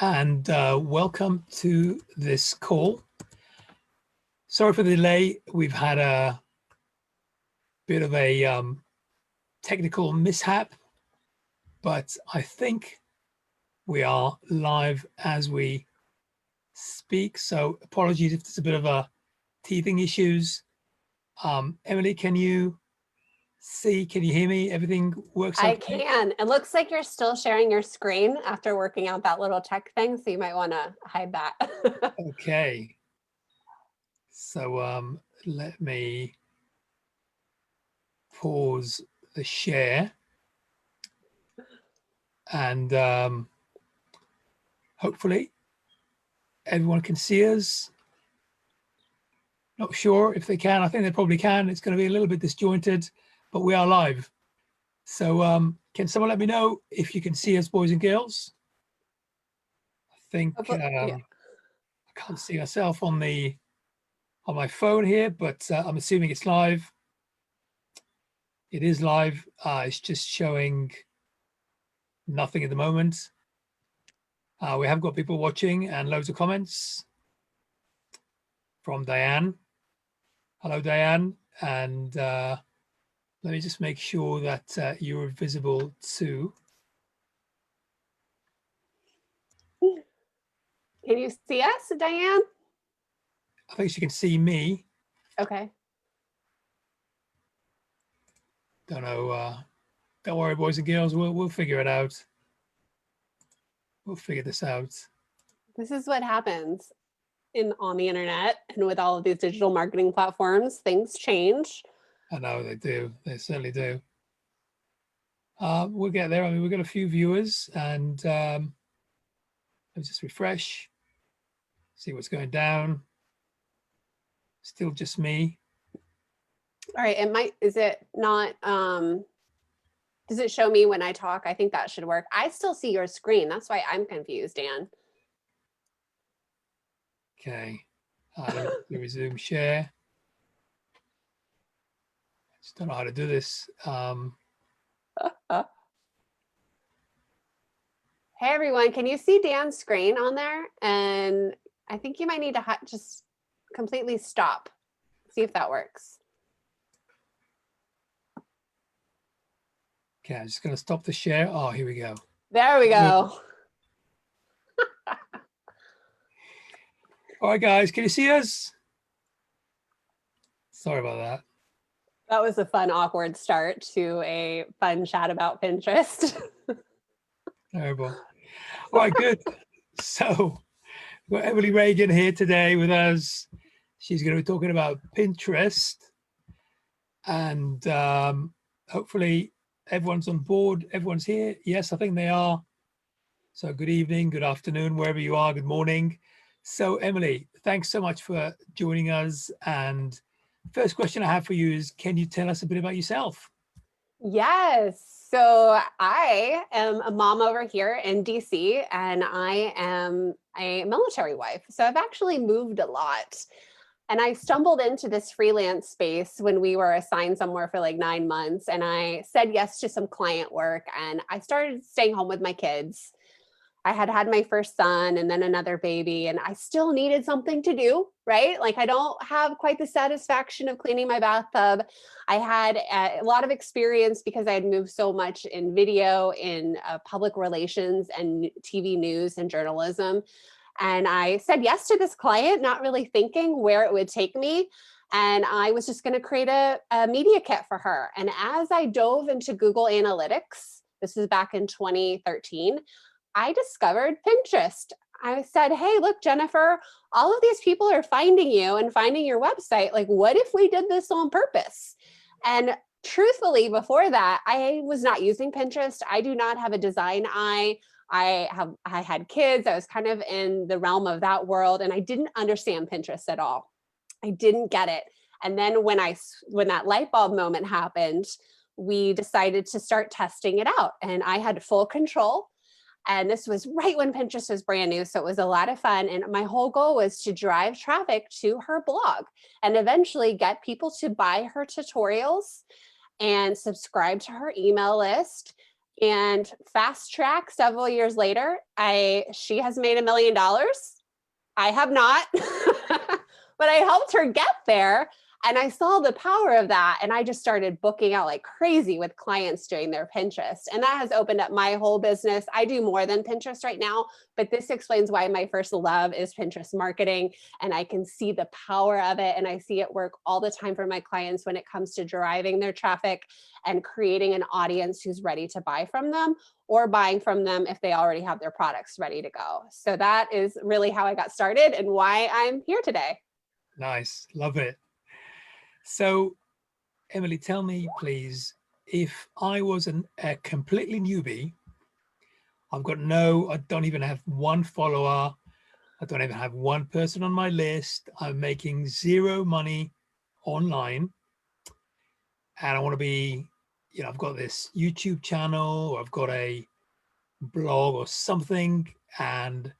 and welcome to this call. Sorry for the delay. We've had a bit of a technical mishap, but I think we are live as we speak. So apologies if there's a bit of a teething issues. Emily, can you hear me? Everything works okay? I can. It looks like you're still sharing your screen after working out that little tech thing, so you might want to hide that. Okay. So let me pause the share and hopefully everyone can see us. Not sure if they can. I think they probably can. It's going to be a little bit disjointed, but we are live. So can someone let me know if you can see us, boys and girls? I think yeah. I can't see myself on my phone here, but I'm assuming it's live. It is live. It's just showing nothing at the moment. We have got people watching and loads of comments from Diane. Hello, Diane. And let me just make sure that you're visible too. Can you see us, Diane? I think she can see me. Okay. Don't know. Don't worry, boys and girls. We'll figure it out. We'll figure this out. This is what happens on the internet and with all of these digital marketing platforms. Things change. I know they do. They certainly do. We'll get there. I mean, we've got a few viewers, and let's just refresh. See what's going down. Still just me. All right. Is it not, does it show me when I talk? I think that should work. I still see your screen. That's why I'm confused, Dan. Okay. Let me resume share. I just don't know how to do this. Hey, everyone. Can you see Dan's screen on there? And I think you might need to just completely stop. See if that works. Okay, I'm just going to stop the share. Oh, here we go. There we go. All right, guys, can you see us? Sorry about that. That was a fun, awkward start to a fun chat about Pinterest. Terrible. All right, good. So we've got Emily Regan here today with us. She's going to be talking about Pinterest. And hopefully everyone's on board. Everyone's here. Yes, I think they are. So good evening, good afternoon, wherever you are. Good morning. So Emily, thanks so much for joining us. And first question I have for you is, can you tell us a bit about yourself? Yes. So I am a mom over here in DC, and I am a military wife. So I've actually moved a lot. And I stumbled into this freelance space when we were assigned somewhere for like 9 months. And I said yes to some client work, and I started staying home with my kids. I had my first son and then another baby, and I still needed something to do, right? Like I don't have quite the satisfaction of cleaning my bathtub. I had a lot of experience because I had moved so much in video, in public relations and TV news and journalism. And I said yes to this client, not really thinking where it would take me. And I was just going to create a media kit for her. And as I dove into Google Analytics, this is back in 2013, I discovered Pinterest. I said, hey, look, Jennifer, all of these people are finding you and finding your website. Like, what if we did this on purpose? And truthfully, before that, I was not using Pinterest. I do not have a design eye. I had kids. I was kind of in the realm of that world, and I didn't understand Pinterest at all. I didn't get it. And then when that light bulb moment happened, we decided to start testing it out, and I had full control. And this was right when Pinterest was brand new. So it was a lot of fun. And my whole goal was to drive traffic to her blog and eventually get people to buy her tutorials and subscribe to her email list. And fast track, several years later, she has made $1 million. I have not, but I helped her get there. And I saw the power of that. And I just started booking out like crazy with clients doing their Pinterest. And that has opened up my whole business. I do more than Pinterest right now, but this explains why my first love is Pinterest marketing. And I can see the power of it. And I see it work all the time for my clients when it comes to driving their traffic and creating an audience who's ready to buy from them, or buying from them if they already have their products ready to go. So that is really how I got started and why I'm here today. Nice. Love it. So, Emily, tell me, please, if I was a completely newbie, I don't even have one follower. I don't even have one person on my list. I'm making zero money online. And I want to be, I've got this YouTube channel, or I've got a blog or something, and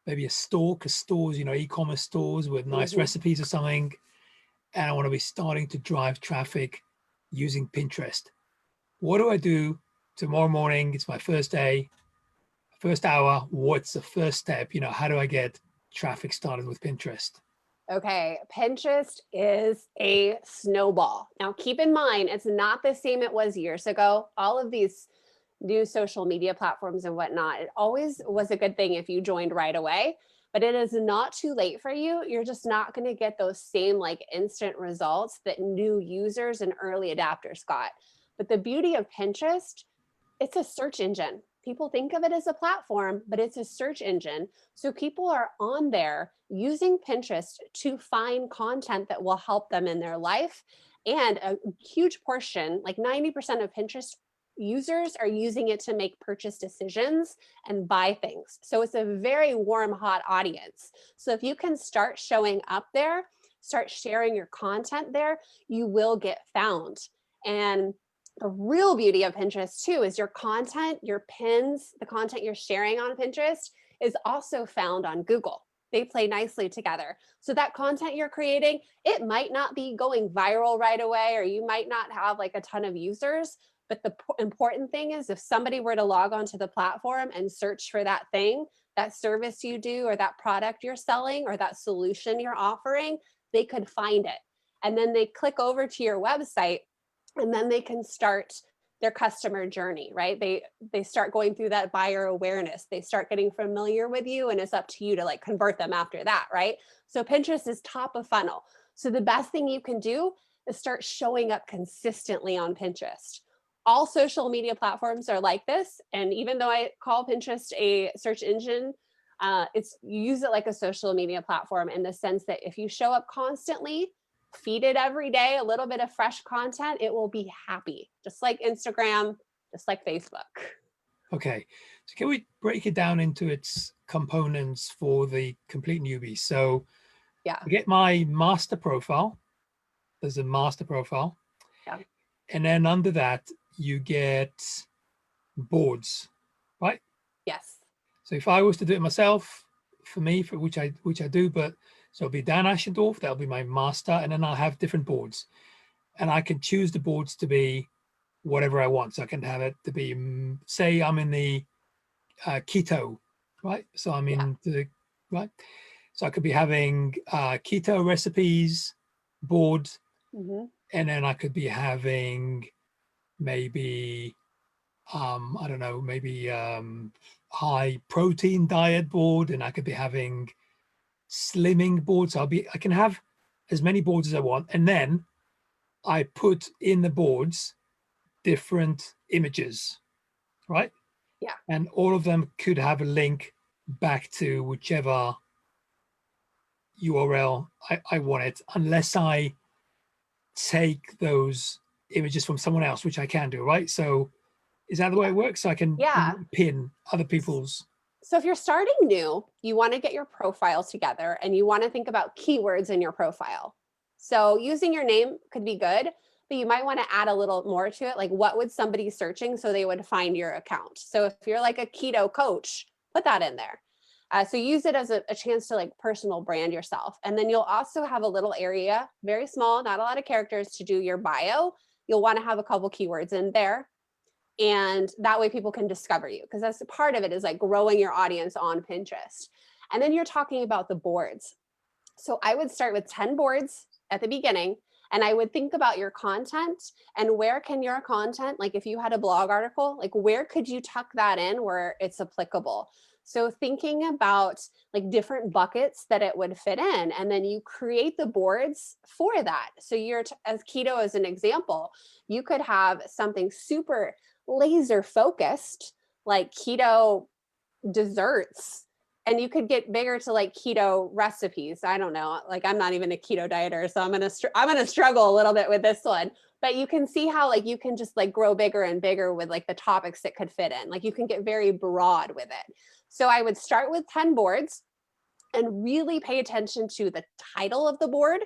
maybe a store, because stores, e-commerce stores with nice recipes or something. And I want to be starting to drive traffic using Pinterest. What do I do tomorrow morning? It's my first day, first hour. What's the first step? How do I get traffic started with Pinterest? Okay, Pinterest is a snowball. Now, keep in mind, it's not the same it was years ago. All of these new social media platforms and whatnot, it always was a good thing if you joined right away, but it is not too late for you. You're just not going to get those same like instant results that new users and early adapters got. But the beauty of Pinterest, it's a search engine. People think of it as a platform, but it's a search engine. So people are on there using Pinterest to find content that will help them in their life. And a huge portion, like 90% of Pinterest users, are using it to make purchase decisions and buy things. So it's a very warm, hot audience. So if you can start showing up there, start sharing your content there, you will get found. And the real beauty of Pinterest too is your content, your pins, the content you're sharing on Pinterest is also found on Google. They play nicely together. So that content you're creating, it might not be going viral right away, or you might not have like a ton of users. But the important thing is if somebody were to log onto the platform and search for that thing, that service you do, or that product you're selling, or that solution you're offering, they could find it. And then they click over to your website, and then they can start their customer journey, right? They start going through that buyer awareness. They start getting familiar with you, and it's up to you to like convert them after that, right? So Pinterest is top of funnel. So the best thing you can do is start showing up consistently on Pinterest. All social media platforms are like this. And even though I call Pinterest a search engine, you use it like a social media platform in the sense that if you show up constantly, feed it every day, a little bit of fresh content, it will be happy, just like Instagram, just like Facebook. Okay, so can we break it down into its components for the complete newbie? So Yeah. I get my master profile. There's a master profile. Yeah. And then under that, you get boards, right? Yes. So if I was to do it myself, for me, for which I do, but so it'll be Dan Ashendorf, that'll be my master, and then I'll have different boards. And I can choose the boards to be whatever I want. So I can have it to be, say I'm in the keto, right? So I'm in the, right? So I could be having keto recipes board, and then I could be having maybe, I don't know, maybe high protein diet board, and I could be having slimming boards. I can have as many boards as I want, and then I put in the boards different images, right? Yeah. And all of them could have a link back to whichever URL I want it, unless I take those images from someone else, which I can do, right? So is that the way it works? So I can pin other people's. So if you're starting new, you want to get your profile together and you want to think about keywords in your profile. So using your name could be good, but you might want to add a little more to it. Like what would somebody searching so they would find your account? So if you're like a keto coach, put that in there. So use it as a chance to like personal brand yourself. And then you'll also have a little area, very small, not a lot of characters, to do your bio. You'll want to have a couple keywords in there. And that way people can discover you, because that's part of it, is like growing your audience on Pinterest. And then you're talking about the boards. So I would start with 10 boards at the beginning, and I would think about your content and where can your content, like if you had a blog article, like where could you tuck that in where it's applicable? So thinking about like different buckets that it would fit in, and then you create the boards for that. So you're, as keto as an example, you could have something super laser focused, like keto desserts, and you could get bigger to like keto recipes. I don't know, like I'm not even a keto dieter, so I'm gonna struggle a little bit with this one. But you can see how like you can just like grow bigger and bigger with like the topics that could fit in. Like you can get very broad with it. So I would start with 10 boards and really pay attention to the title of the board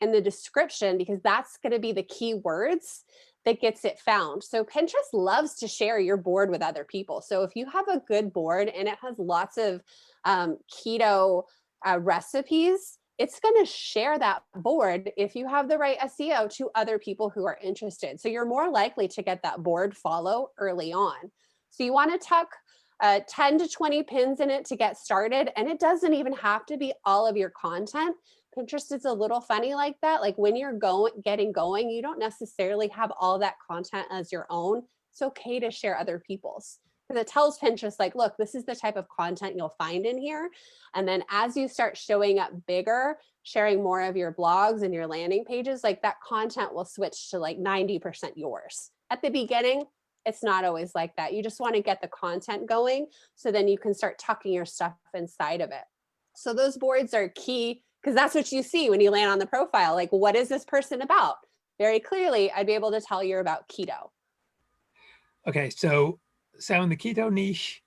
and the description, because that's going to be the key words that gets it found. So Pinterest loves to share your board with other people. So if you have a good board and it has lots of keto recipes, it's going to share that board, if you have the right SEO, to other people who are interested. So you're more likely to get that board follow early on. So you want to tuck 10 to 20 pins in it to get started. And it doesn't even have to be all of your content. Pinterest is a little funny like that. Like when you're getting going, you don't necessarily have all that content as your own. It's okay to share other people's, because it tells Pinterest like, look, this is the type of content you'll find in here. And then as you start showing up bigger, sharing more of your blogs and your landing pages, like that content will switch to like 90% yours. At the beginning, it's not always like that. You just want to get the content going, so then you can start tucking your stuff inside of it. So those boards are key, because that's what you see when you land on the profile. Like, what is this person about? Very clearly, I'd be able to tell you're about keto. Okay, so in the keto niche,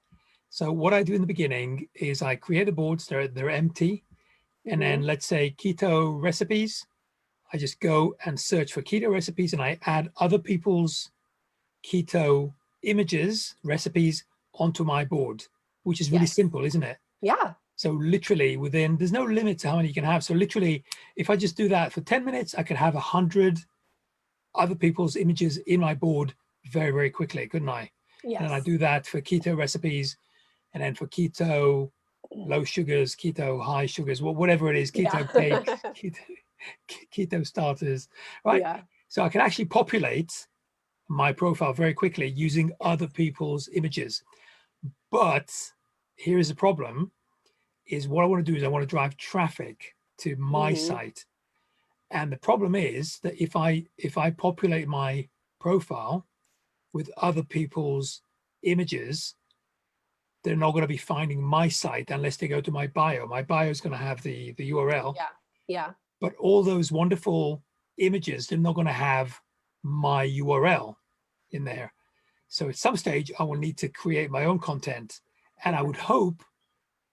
so what I do in the beginning is I create the boards, they're empty. And then let's say keto recipes, I just go and search for keto recipes and I add other people's keto images, recipes onto my board, which is really Yes. simple, isn't it? Yeah. So literally there's no limit to how many you can have. So literally, if I just do that for 10 minutes, I could have 100 other people's images in my board very, very quickly, couldn't I? Yes. And then I do that for keto recipes, and then for keto low sugars, keto high sugars, whatever it is, keto cakes, keto starters, right? Yeah. So I can actually populate my profile very quickly using other people's images. But here is the problem, is what I want to do is I want to drive traffic to my site. And the problem is that if I populate my profile with other people's images, they're not going to be finding my site unless they go to my bio. My bio is going to have the URL. Yeah. Yeah. But all those wonderful images, they're not going to have my URL in there. So at some stage, I will need to create my own content. And I would hope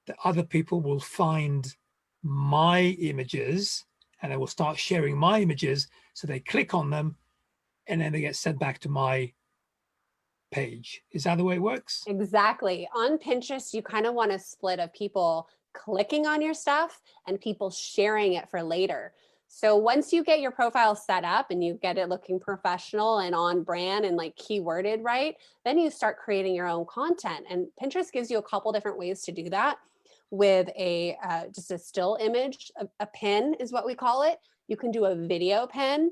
that other people will find my images and they will start sharing my images. So they click on them and then they get sent back to my page. Is that the way it works? Exactly. On Pinterest, you kind of want a split of people clicking on your stuff and people sharing it for later. So once you get your profile set up and you get it looking professional and on brand and like keyworded right, then you start creating your own content. And Pinterest gives you a couple different ways to do that, with a just a still image. A pin is what we call it. You can do a video pin,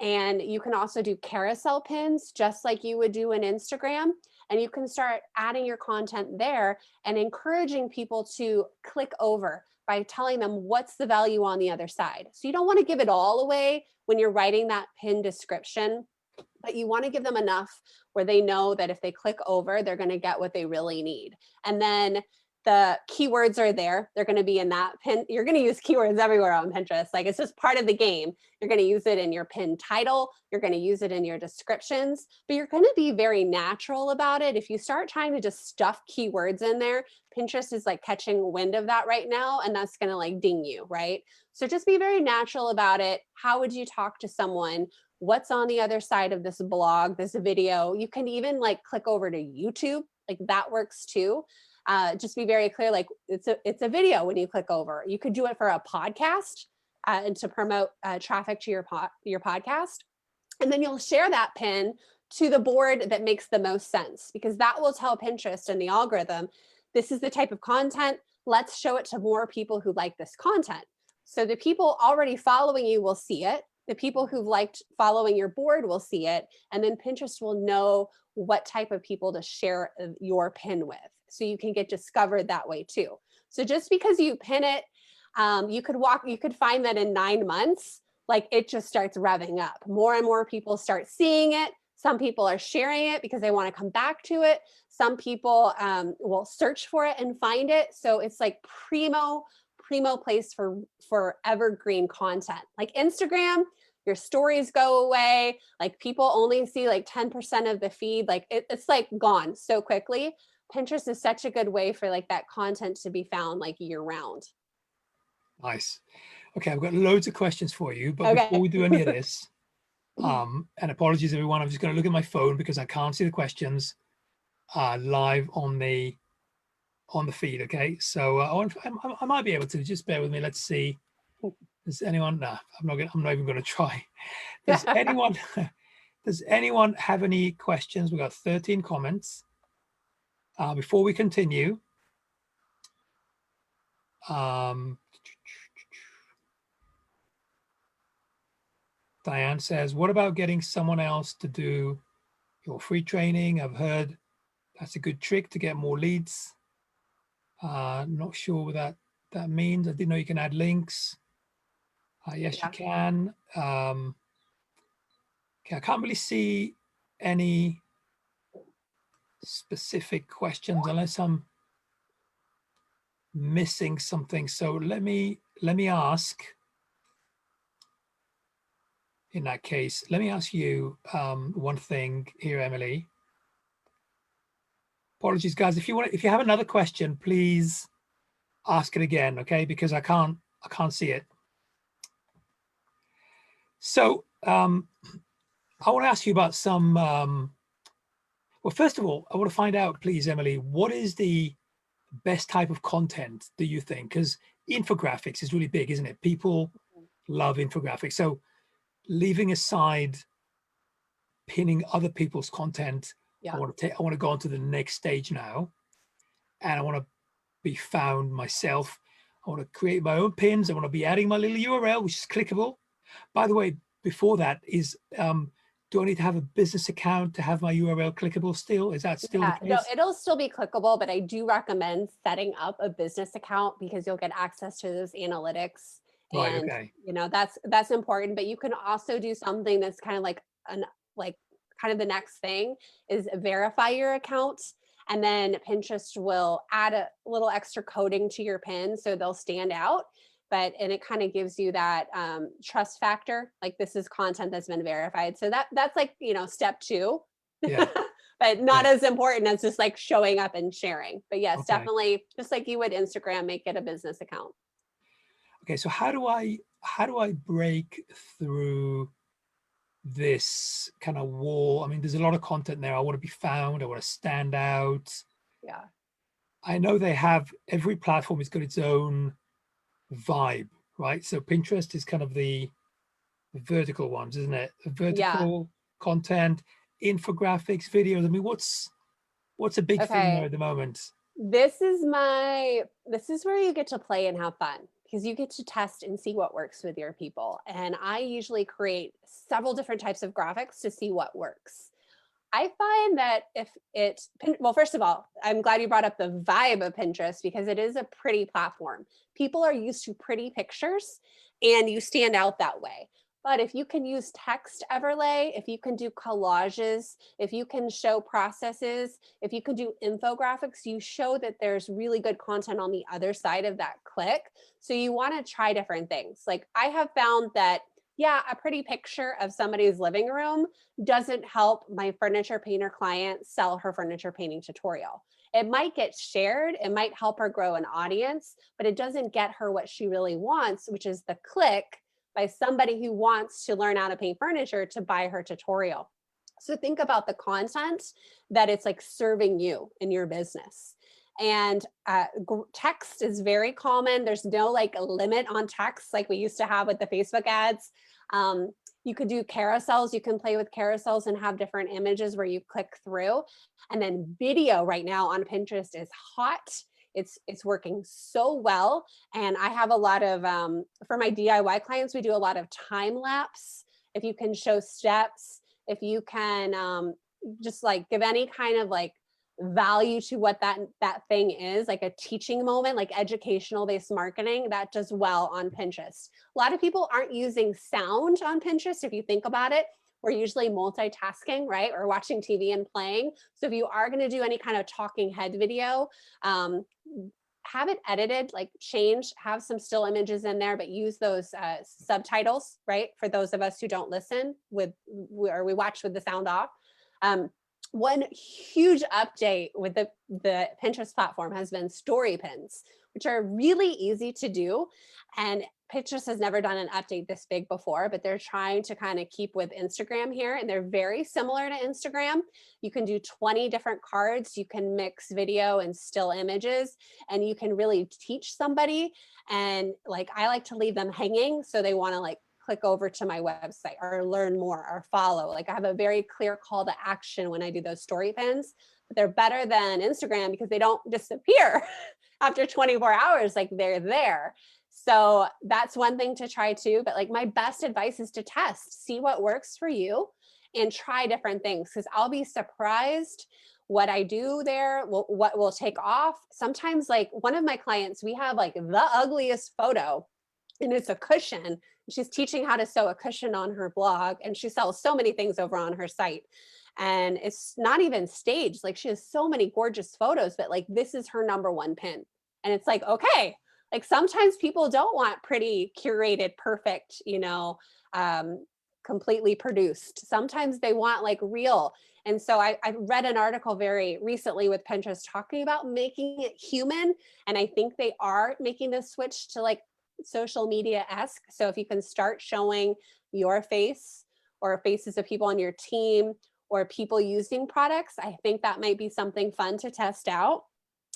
and you can also do carousel pins just like you would do in Instagram. And you can start adding your content there and encouraging people to click over by telling them what's the value on the other side. So you don't want to give it all away when you're writing that pin description, but you want to give them enough where they know that if they click over, they're going to get what they really need. And then the keywords are there. They're going to be in that pin. You're going to use keywords everywhere on Pinterest. Like, it's just part of the game. You're going to use it in your pin title. You're going to use it in your descriptions, but you're going to be very natural about it. If you start trying to just stuff keywords in there, Pinterest is like catching wind of that right now, and that's going to like ding you, right? So just be very natural about it. How would you talk to someone? What's on the other side of this blog, this video? You can even like click over to YouTube. Like, that works too. Just be very clear, like it's a video when you click over. You could do it for a podcast and to promote traffic to your podcast. And then you'll share that pin to the board that makes the most sense, because that will tell Pinterest and the algorithm, this is the type of content. Let's show it to more people who like this content. So the people already following you will see it. The people who've liked following your board will see it. And then Pinterest will know what type of people to share your pin with. So you can get discovered that way too. So just because you pin it, you could find that in 9 months, like it just starts revving up. More and more people start seeing it. Some people are sharing it because they want to come back to it. Some people will search for it and find it. So it's like primo place for evergreen content. Like Instagram, your stories go away. Like people only see like 10% of the feed. Like it's like gone so quickly. Pinterest is such a good way for like that content to be found like year round. Nice. Okay, I've got loads of questions for you, but Okay. before we do any of this, and apologies everyone, I'm just going to look at my phone because I can't see the questions live on the feed. Okay, so I might be able to, just bear with me. Let's see. Does anyone? No, I'm not even going to try. Does anyone? Does anyone have any questions? We've got 13 comments. Before we continue, Diane says, what about getting someone else to do your free training? I've heard that's a good trick to get more leads. Not sure what that means. I didn't know you can add links. Yes, you can. Okay, I can't really see any specific questions unless I'm missing something. So let me ask. In that case, let me ask you one thing here, Emily. Apologies, guys. If you have another question, please ask it again, okay? Because I can't see it. So I want to ask you about some. Well, first of all, I want to find out, please, Emily, what is the best type of content do you think? Because infographics is really big, isn't it? People love infographics. So leaving aside pinning other people's content, I want to go on to the next stage now, and I want to be found myself. I want to create my own pins. I want to be adding my little URL, which is clickable. By the way, before that is, do I need to have a business account to have my URL clickable still? Is that still the case? No, it'll still be clickable, but I do recommend setting up a business account because you'll get access to those analytics. Right, And okay. you know, that's important. But you can also do something that's kind of like kind of the next thing is verify your account. And then Pinterest will add a little extra coding to your pin so they'll stand out. And it kind of gives you that trust factor, like this is content that's been verified. So that's like, you know, step 2. Yeah. But not as important as just like showing up and sharing. But yes, Okay. definitely, just like you would Instagram, make it a business account. Okay, so how do I break through this kind of wall? I mean, there's a lot of content there. I want to be found. I want to stand out. Yeah. I know every platform has got its own vibe, right? So Pinterest is kind of the vertical ones, isn't it? The vertical content, infographics, videos. I mean, what's a big thing there at the moment? This is where you get to play and have fun, because you get to test and see what works with your people. And I usually create several different types of graphics to see what works. I find that well, first of all, I'm glad you brought up the vibe of Pinterest because it is a pretty platform. People are used to pretty pictures and you stand out that way. But if you can use text overlay, if you can do collages, if you can show processes, if you can do infographics, you show that there's really good content on the other side of that click. So you want to try different things. Like I have found that, a pretty picture of somebody's living room doesn't help my furniture painter client sell her furniture painting tutorial. It might get shared, it might help her grow an audience, but it doesn't get her what she really wants, which is the click by somebody who wants to learn how to paint furniture to buy her tutorial. So think about the content that it's like serving you in your business. And text is very common. There's no like limit on text like we used to have with the Facebook ads. You could do carousels. You can play with carousels and have different images where you click through. And then video right now on Pinterest is hot. It's working so well. And I have a lot of, for my DIY clients, we do a lot of time lapse. If you can show steps, if you can just like give any kind of like value to what that thing is, like a teaching moment, like educational based marketing, that does well on Pinterest. A lot of people aren't using sound on Pinterest. If you think about it, we're usually multitasking, right? Or watching TV and playing. So if you are going to do any kind of talking head video, have it edited, like have some still images in there, but use those subtitles, right? For those of us who don't listen or we watch with the sound off. One huge update with the Pinterest platform has been story pins, which are really easy to do. And Pinterest has never done an update this big before, but they're trying to kind of keep with Instagram here. And they're very similar to Instagram. You can do 20 different cards. You can mix video and still images, and you can really teach somebody. And like, I like to leave them hanging. So they want to like click over to my website or learn more or follow. Like I have a very clear call to action when I do those story pins, but they're better than Instagram because they don't disappear after 24 hours, like they're there. So that's one thing to try too. But like my best advice is to test, see what works for you and try different things, because I'll be surprised what I do there, what will take off. Sometimes like one of my clients, we have like the ugliest photo and it's a cushion. She's teaching how to sew a cushion on her blog, and she sells so many things over on her site. And it's not even staged. Like she has so many gorgeous photos, but like this is her number one pin. And it's like, okay, like sometimes people don't want pretty curated, perfect, completely produced. Sometimes they want like real. And so I read an article very recently with Pinterest talking about making it human. And I think they are making the switch to like social media-esque. So if you can start showing your face or faces of people on your team or people using products, I think that might be something fun to test out.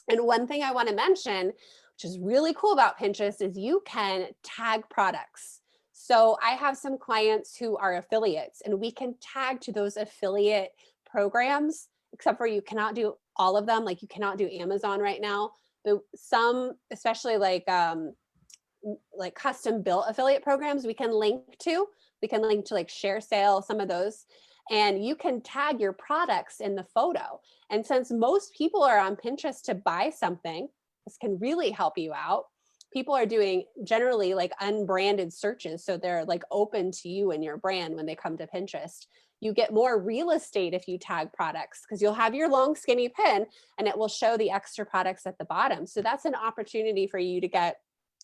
And one thing I want to mention, which is really cool about Pinterest, is you can tag products. So I have some clients who are affiliates, and we can tag to those affiliate programs, except for you cannot do all of them. Like you cannot do Amazon right now, but some, especially like custom built affiliate programs, we can link to like Share Sale, some of those, and you can tag your products in the photo. And since most people are on Pinterest to buy something, this can really help you out. People are doing generally like unbranded searches, so they're like open to you and your brand when they come to Pinterest. You get more real estate if you tag products, because you'll have your long skinny pin and it will show the extra products at the bottom. So that's an opportunity for you to get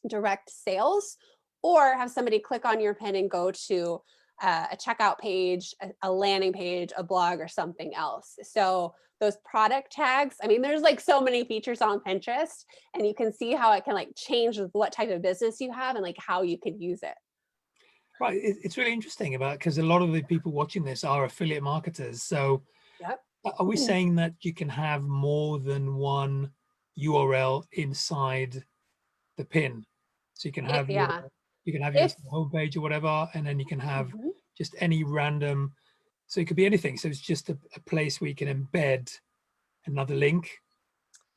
direct sales, or have somebody click on your pin and go to a checkout page, a landing page, a blog, or something else. So those product tags, I mean, there's like so many features on Pinterest, and you can see how it can like change with what type of business you have and like how you can use it. Right. It's really interesting because a lot of the people watching this are affiliate marketers. So Yep. are we saying that you can have more than one URL inside the pin? So you can have your If homepage or whatever, and then you can have Mhm. just any random. So it could be anything. So it's just a place where you can embed another link.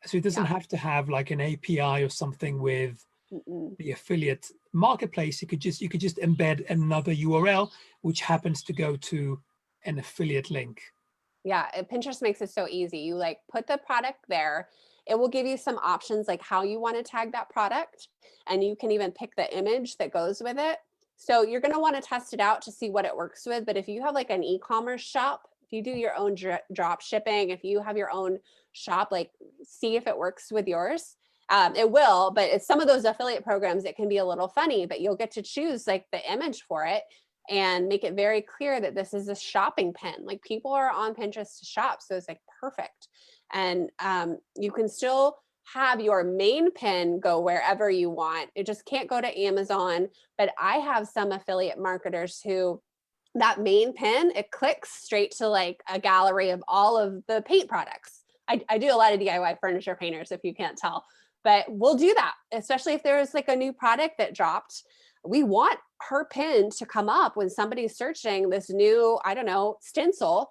So it doesn't Yeah. have to have like an API or something with Mm-mm. the affiliate marketplace. You could just embed another URL which happens to go to an affiliate link. Yeah, Pinterest makes it so easy. You like put the product there. It will give you some options like how you want to tag that product, and you can even pick the image that goes with it. So you're going to want to test it out to see what it works with. But if you have like an e-commerce shop, if you do your own drop shipping, if you have your own shop, like see if it works with yours. It will, but it's some of those affiliate programs, it can be a little funny, but you'll get to choose like the image for it and make it very clear that this is a shopping pin. Like people are on Pinterest to shop, so it's like perfect. And you can still have your main pin go wherever you want. It just can't go to Amazon. But I have some affiliate marketers who that main pin, it clicks straight to like a gallery of all of the paint products. I do a lot of DIY furniture painters, if you can't tell, but we'll do that, especially if there's like a new product that dropped. we want her pin to come up when somebody's searching this new, I don't know, stencil,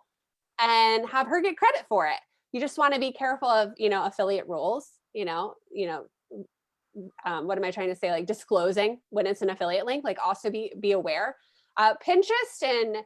and have her get credit for it. You just want to be careful of, affiliate rules, what am I trying to say? Like disclosing when it's an affiliate link, like also be aware. Pinterest and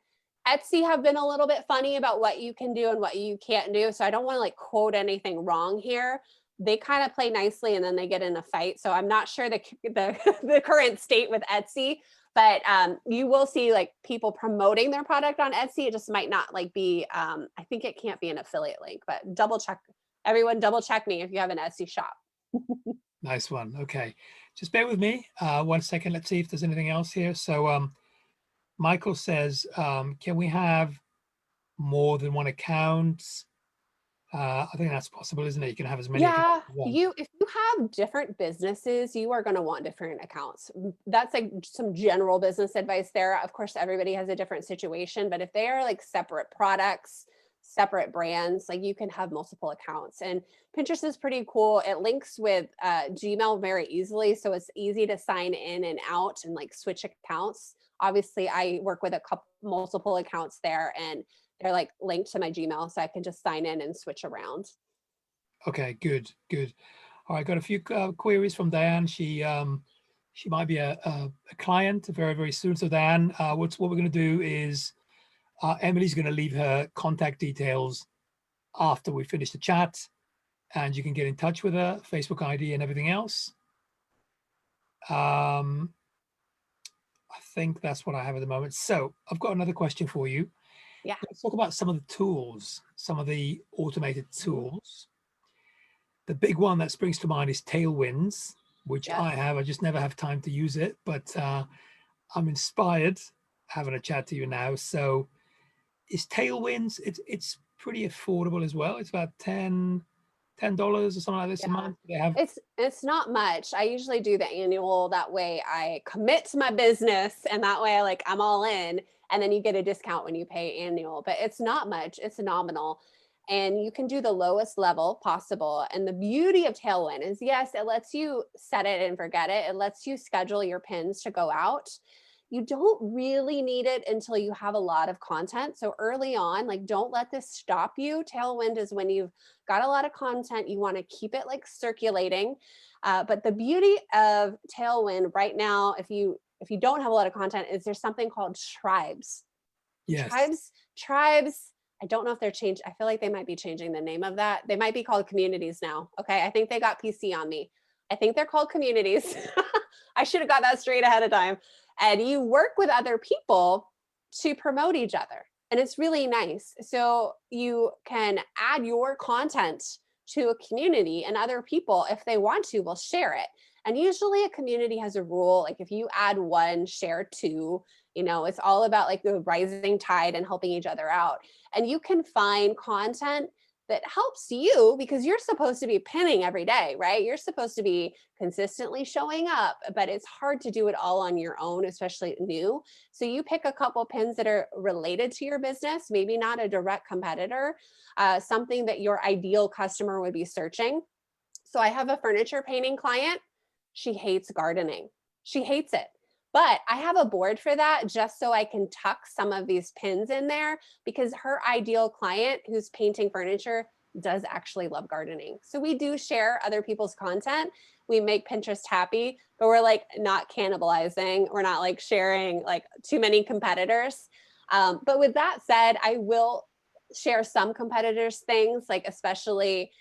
Etsy have been a little bit funny about what you can do and what you can't do. So I don't want to like quote anything wrong here. They kind of play nicely and then they get in a fight. So I'm not sure the the current state with Etsy, but you will see like people promoting their product on Etsy. It just might not like be, I think it can't be an affiliate link, but double check, everyone double check me if you have an Etsy shop. Nice one. Okay. Just bear with me 1 second. Let's see if there's anything else here. So Michael says, can we have more than one account? I think that's possible, isn't it? You can have as many accounts as you want. If you have different businesses, you are going to want different accounts. That's like some general business advice there. Of course, everybody has a different situation, but if they are like separate products, separate brands, like you can have multiple accounts. And Pinterest is pretty cool. It links with Gmail very easily. So it's easy to sign in and out and like switch accounts. Obviously, I work with multiple accounts there, and they're like linked to my Gmail, so I can just sign in and switch around. Okay, good. All right, got a few queries from Diane. She might be a client very, very soon. So Diane, what we're going to do is Emily's going to leave her contact details after we finish the chat, and you can get in touch with her, Facebook ID and everything else. I think that's what I have at the moment. So I've got another question for you. Yeah. Let's talk about some of the tools, some of the automated tools. The big one that springs to mind is Tailwinds, which Yes. I have. I just never have time to use it, but I'm inspired having a chat to you now. So is Tailwinds, it's pretty affordable as well. It's about $10 or something like this a month. They have it's not much. I usually do the annual. That way I commit to my business, and that way I'm all in, and then you get a discount when you pay annual, but it's not much. It's nominal. And you can do the lowest level possible. And the beauty of Tailwind is, yes, it lets you set it and forget it. It lets you schedule your pins to go out. You don't really need it until you have a lot of content. So early on, don't let this stop you. Tailwind is when you've got a lot of content, you want to keep it circulating. But the beauty of Tailwind right now, if you don't have a lot of content, is there's something called tribes. Yes. Tribes. I don't know if they're changed. I feel like they might be changing the name of that. They might be called communities now. Okay. I think they got PC on me. I think they're called communities. I should have got that straight ahead of time. And you work with other people to promote each other. And it's really nice. So you can add your content to a community, and other people, if they want to, will share it. And usually a community has a rule, if you add one, share two. It's all about the rising tide and helping each other out. And you can find content that helps you, because you're supposed to be pinning every day, right? You're supposed to be consistently showing up, but it's hard to do it all on your own, especially new. So you pick a couple pins that are related to your business, maybe not a direct competitor, something that your ideal customer would be searching. So I have a furniture painting client. She hates gardening. She hates it. But I have a board for that, just so I can tuck some of these pins in there, because her ideal client who's painting furniture does actually love gardening. So we do share other people's content. We make Pinterest happy, but we're not cannibalizing. We're not sharing too many competitors. But with that said, I will share some competitors' things, especially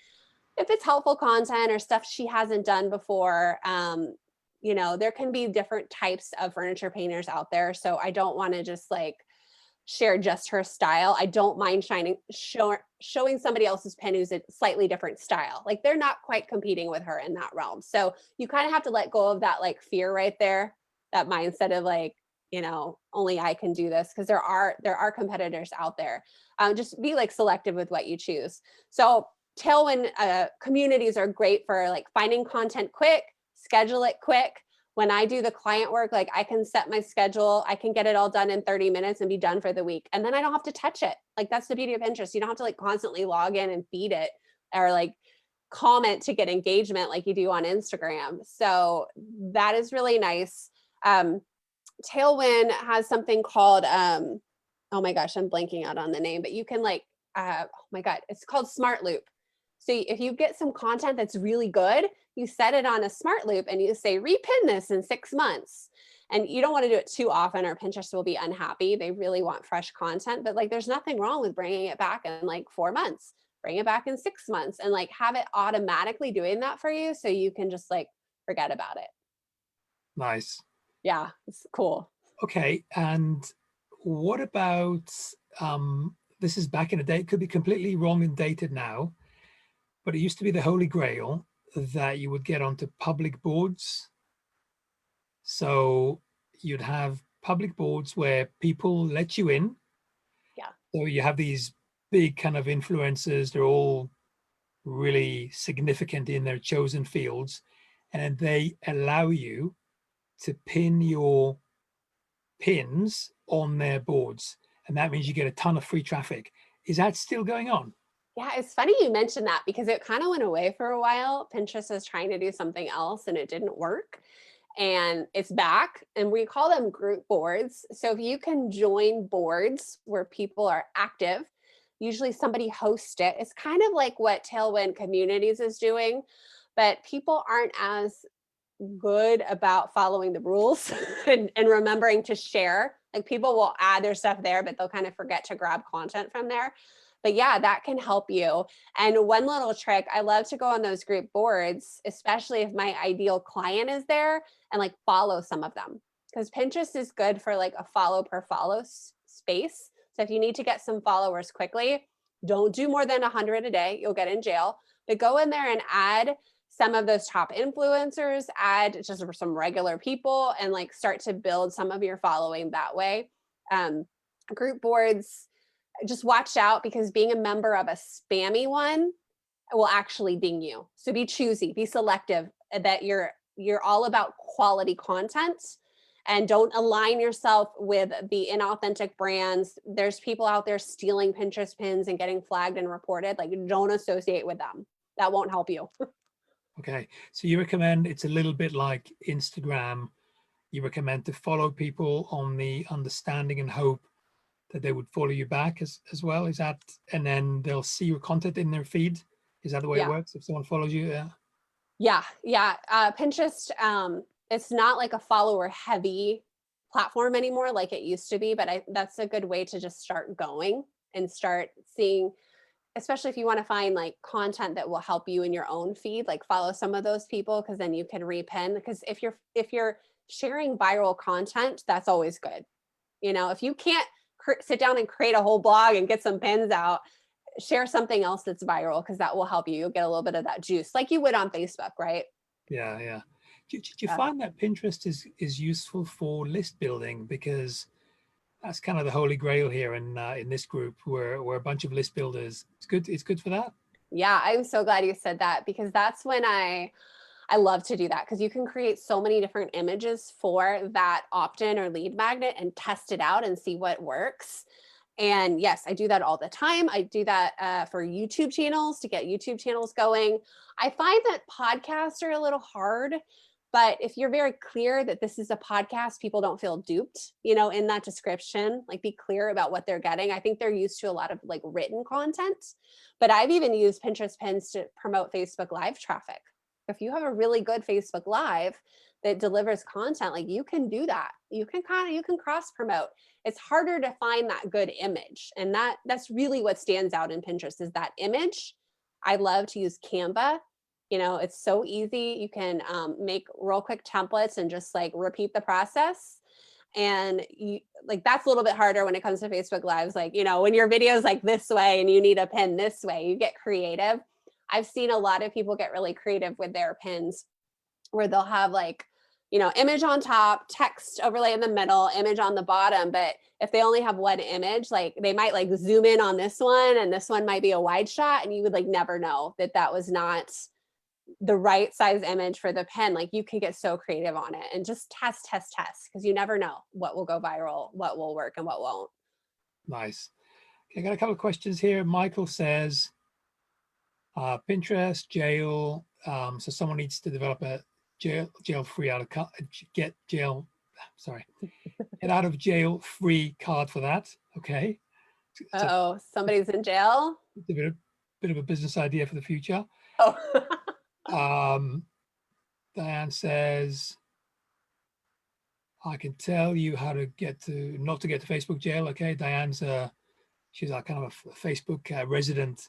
if it's helpful content or stuff she hasn't done before. There can be different types of furniture painters out there. So I don't want to just share just her style. I don't mind showing somebody else's pin who's a slightly different style. They're not quite competing with her in that realm. So you kind of have to let go of that fear right there, that mindset of only I can do this, because there are competitors out there. Just be selective with what you choose. So Tailwind communities are great for finding content quick, schedule it quick. When I do the client work, I can set my schedule, I can get it all done in 30 minutes and be done for the week. And then I don't have to touch it. That's the beauty of Pinterest. You don't have to constantly log in and feed it, or comment to get engagement like you do on Instagram. So that is really nice. Tailwind has something called, oh my gosh, I'm blanking out on the name, but you can like, oh my God, it's called Smart Loop. So if you get some content that's really good, you set it on a smart loop and you say, repin this in 6 months. And you don't want to do it too often or Pinterest will be unhappy. They really want fresh content, but like there's nothing wrong with bringing it back in like 4 months, bring it back in 6 months, and like have it automatically doing that for you so you can just like forget about it. Nice. Yeah, it's cool. Okay. And what about, this is back in the day, it could be completely wrong and dated now, but it used to be the holy grail that you would get onto public boards. So you'd have public boards where people let you in. Yeah. So you have these big kind of influencers, they're all really significant in their chosen fields, and they allow you to pin your pins on their boards. And that means you get a ton of free traffic. Is that still going on? Yeah, it's funny you mentioned that because it kind of went away for a while. Pinterest is trying to do something else and it didn't work. And it's back, and we call them group boards. So if you can join boards where people are active, usually somebody hosts it. It's kind of like what Tailwind Communities is doing, but people aren't as good about following the rules and remembering to share. Like people will add their stuff there, but they'll kind of forget to grab content from there. But yeah, that can help you. And one little trick, I love to go on those group boards, especially if my ideal client is there, and like follow some of them. Because Pinterest is good for like a follow per follow space. So if you need to get some followers quickly, don't do more than 100 a day. You'll get in jail. But go in there and add some of those top influencers, add just some regular people, and like start to build some of your following that way. Group boards, just watch out because being a member of a spammy one will actually ding you. So be choosy, be selective, that you're all about quality content, and don't align yourself with the inauthentic brands. There's people out there stealing Pinterest pins and getting flagged and reported. Like don't associate with them. That won't help you. Okay. So you recommend, it's a little bit like Instagram. You recommend to follow people on the understanding and hope that they would follow you back as well. Is that, and then they'll see your content in their feed? Is that the way it Yeah. works? If someone follows you? Yeah. Yeah. Pinterest, it's not like a follower heavy platform anymore like it used to be, but that's a good way to just start going and start seeing, especially if you want to find like content that will help you in your own feed, like follow some of those people, because then you can repin. Because if you're sharing viral content, that's always good. You know, if you can't sit down and create a whole blog and get some pins out, share something else that's viral, because that will help you. You'll get a little bit of that juice like you would on Facebook, right? Yeah. Yeah. Do you Yeah. find that Pinterest is useful for list building? Because that's kind of the holy grail here in this group. We're a bunch of list builders. It's good for that. Yeah, I'm so glad you said that, because that's when I love to do that, because you can create so many different images for that opt-in or lead magnet and test it out and see what works. And yes, I do that all the time. I do that for YouTube channels, to get YouTube channels going. I find that podcasts are a little hard, but if you're very clear that this is a podcast, people don't feel duped, in that description. Like be clear about what they're getting. I think they're used to a lot of like written content, but I've even used Pinterest pins to promote Facebook Live traffic. If you have a really good Facebook Live that delivers content, like you can do that. You can cross promote. It's harder to find that good image. And that's really what stands out in Pinterest is that image. I love to use Canva. It's so easy. You can make real quick templates and just like repeat the process. And you like, that's a little bit harder when it comes to Facebook Lives. Like, when your video's like this way and you need a pin this way, you get creative. I've seen a lot of people get really creative with their pins, where they'll have like, image on top, text overlay in the middle, image on the bottom. But if they only have one image, like they might like zoom in on this one and this one might be a wide shot, and you would like never know that was not the right size image for the pen. Like you can get so creative on it and just test, because you never know what will go viral, what will work and what won't. Nice. Okay, I got a couple of questions here. Michael says, Pinterest, jail. So someone needs to develop a jail-free get jail sorry, get out of jail free card for that. Okay. It's Uh-oh, somebody's in jail. a bit of a business idea for the future. Oh. Diane says, I can tell you how to not to get to Facebook jail. Okay. Diane's she's a kind of a Facebook resident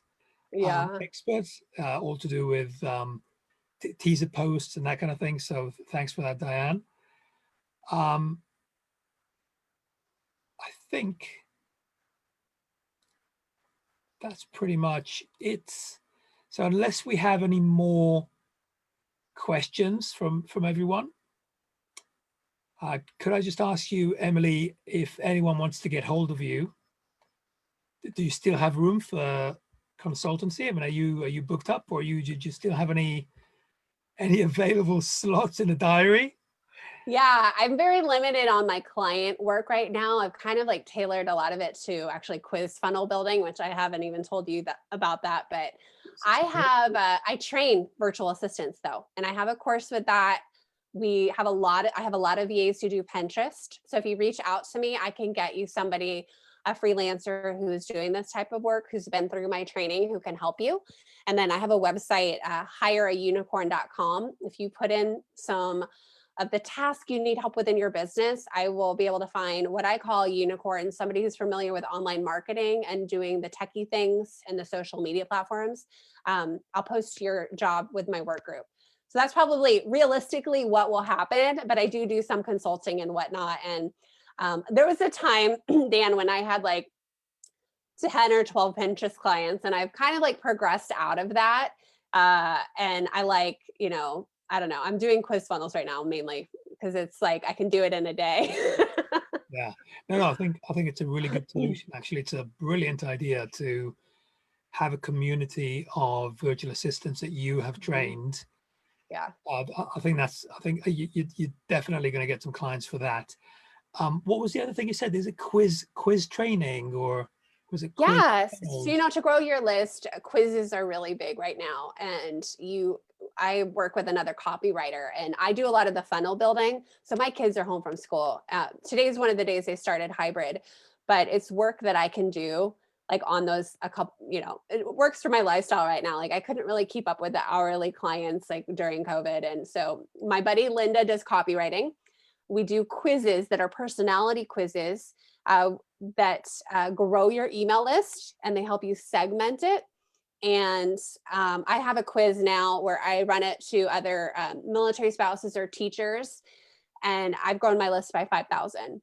Yeah. expert, all to do with teaser posts and that kind of thing. So thanks for that, Diane. I think that's pretty much it. So unless we have any more questions from everyone, could I just ask you, Emily, if anyone wants to get hold of you, do you still have room for consultancy? I mean, are you booked up, or do you still have any available slots in the diary? Yeah, I'm very limited on my client work right now. I've kind of like tailored a lot of it to actually quiz funnel building, which I haven't even told you about that. But I train virtual assistants though, and I have a course with that. I have a lot of VAs who do Pinterest. So if you reach out to me, I can get you somebody, a freelancer who is doing this type of work, who's been through my training, who can help you. And then I have a website, hireaunicorn.com. If you put in some of the task you need help with in your business, I will be able to find what I call a unicorn, somebody who's familiar with online marketing and doing the techie things and the social media platforms. I'll post your job with my work group. So that's probably realistically what will happen, but I do some consulting and whatnot. And there was a time, Dan, when I had like 10 or 12 Pinterest clients, and I've kind of like progressed out of that. And I like, I don't know, I'm doing quiz funnels right now mainly because it's like I can do it in a day. Yeah, no, I think it's a really good solution. Actually, it's a brilliant idea to have a community of virtual assistants that you have trained. Yeah. I think you're definitely going to get some clients for that. What was the other thing you said? Is it quiz training, or was it quiz? Yes. So, to grow your list, quizzes are really big right now. And I work with another copywriter and I do a lot of the funnel building. So my kids are home from school. Today's one of the days they started hybrid, but it's work that I can do like on those, it works for my lifestyle right now. Like I couldn't really keep up with the hourly clients like during COVID. And so my buddy Linda does copywriting. We do quizzes that are personality quizzes that grow your email list, and they help you segment it. And I have a quiz now where I run it to other military spouses or teachers, and I've grown my list by 5,000.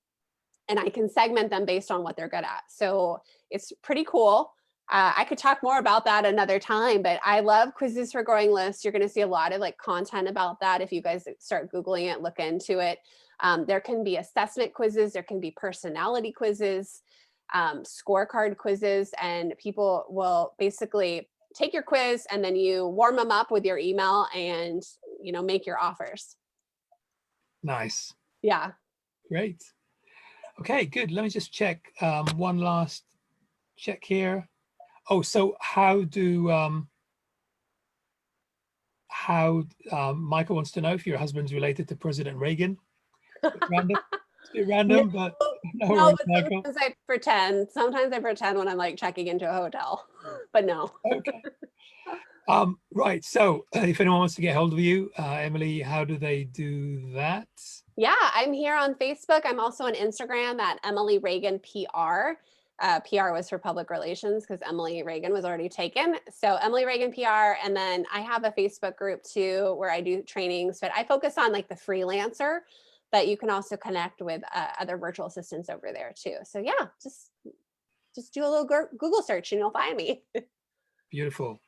And I can segment them based on what they're good at. So it's pretty cool. I could talk more about that another time, but I love quizzes for growing lists. You're going to see a lot of like content about that. If you guys start Googling it, look into it. There can be assessment quizzes. There can be personality quizzes, scorecard quizzes, and people will basically take your quiz and then you warm them up with your email and, make your offers. Nice. Yeah. Great. Okay, good. Let me just check one last check here. Oh, so how Michael wants to know if your husband's related to President Reagan. Random. It's a bit random, but no worries, Michael. Sometimes I pretend when I'm like checking into a hotel, but no. Okay. Right. So if anyone wants to get hold of you, Emily, how do they do that? Yeah, I'm here on Facebook. I'm also on Instagram at Emily Regan PR. PR was for public relations because Emily Regan was already taken. So Emily Regan PR. And then I have a Facebook group too, where I do trainings, but I focus on like the freelancer, but you can also connect with other virtual assistants over there too. So yeah, just do a little Google search and you'll find me. Beautiful.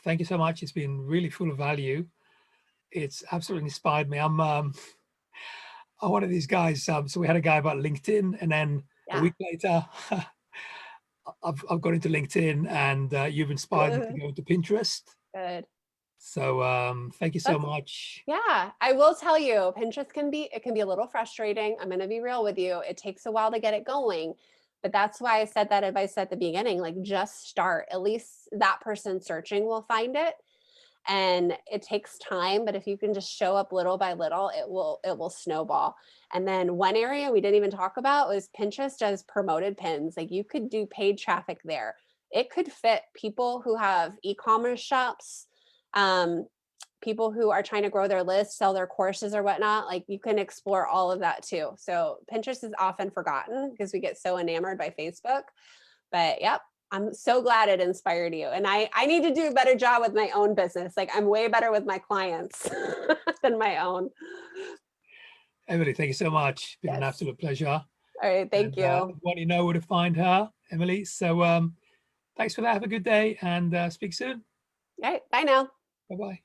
Thank you so much. It's been really full of value. It's absolutely inspired me. I'm one of these guys. So we had a guy about LinkedIn, and then a week later, I've got into LinkedIn, and you've inspired me to go into Pinterest. Good. So thank you so much. Yeah, I will tell you, Pinterest can be a little frustrating. I'm going to be real with you. It takes a while to get it going. But that's why I said that advice at the beginning, like just start. At least that person searching will find it. and it takes time, but if you can just show up little by little, it will snowball. And then one area we didn't even talk about was Pinterest does promoted pins. Like you could do paid traffic there. It could fit people who have e-commerce shops, um, people who are trying to grow their list, sell their courses or whatnot. Like you can explore all of that too. So Pinterest is often forgotten because we get so enamored by Facebook. But yep, I'm so glad it inspired you. And I need to do a better job with my own business. Like I'm way better with my clients than my own. Emily, thank you so much. It's been an Yes. absolute pleasure. All right. Thank And you. want you know where to find her, Emily. So thanks for that. Have a good day and speak soon. All right. Bye now. Bye bye.